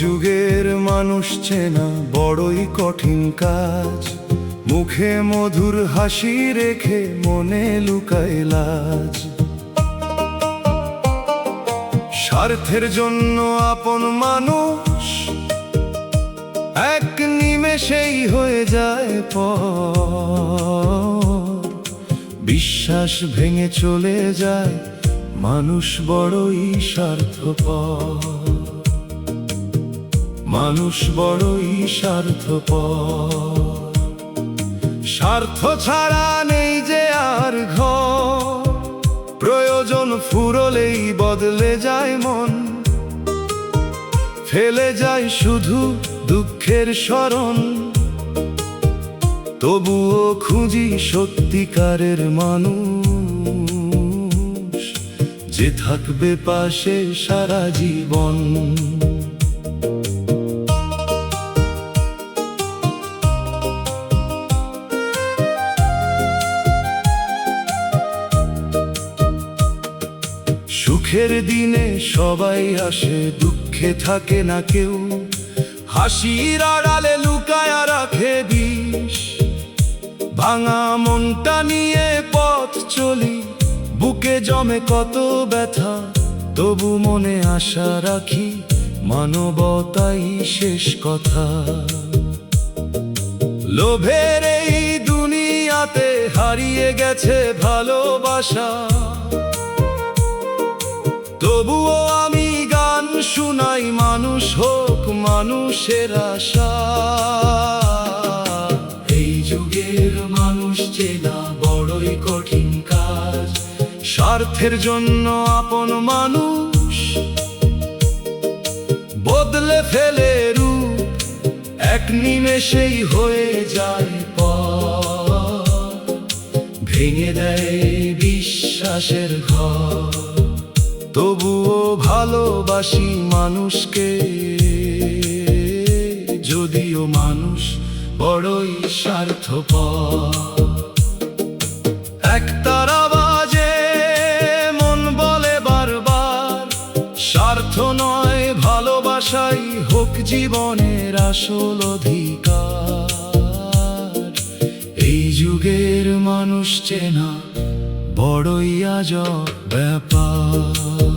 যুগের মানুষ চেনা বড়ই কঠিন কাজ। মুখে মধুর হাসি রেখে মনে লুকায় লাজ। স্বার্থের জন্য আপন মানুষ এক নিমেষেই হয়ে যায় পর। বিশ্বাস ভেঙে চলে যায় মানুষ বড়ই স্বার্থপর। মানুষ বড়ই স্বার্থপর। স্বার্থ ছাড়া নেই যে আর ঘর। প্রয়োজন ফুরলেই বদলে যায় মন। ফেলে যায় শুধু দুঃখের স্মরণ। তবুও খুঁজি সত্যিকারের মানুষ, যে থাকবে পাশে সারা জীবন। সুখের দিনে সবাই আসে, দুঃখে থাকে না কেউ। হাসির আড়ালে লুকায়া রাখে বিষ। ভাঙা মনটা নিয়ে পথ চলি, বুকে জমে কত ব্যথা। তবু মনে আশা রাখি, মানবতাই শেষ কথা। লোভের এই দুনিয়াতে হারিয়ে গেছে ভালোবাসা। তবুও আমি গান শুনাই, মানুষ হোক মানুষের আশা। এই যুগের মানুষ চেনা বড়ই কঠিন কাজ। স্বার্থের জন্য আপন মানুষ বদলে ফেলে রূপ। এক নিমেষেই হয়ে যায় পর। ভেঙে দেয় বিশ্বাসের ঘর। তবুও ভালোবাসি মানুষকে, যদিও মানুষ বড়ই স্বার্থপর। একতারা বাজে মন বলে বারবার, স্বার্থ নয় ভালোবাসাই হোক জীবনের আসল অধিকার। এই যুগের মানুষ চেনা বড়ই আজব ব্যাপার।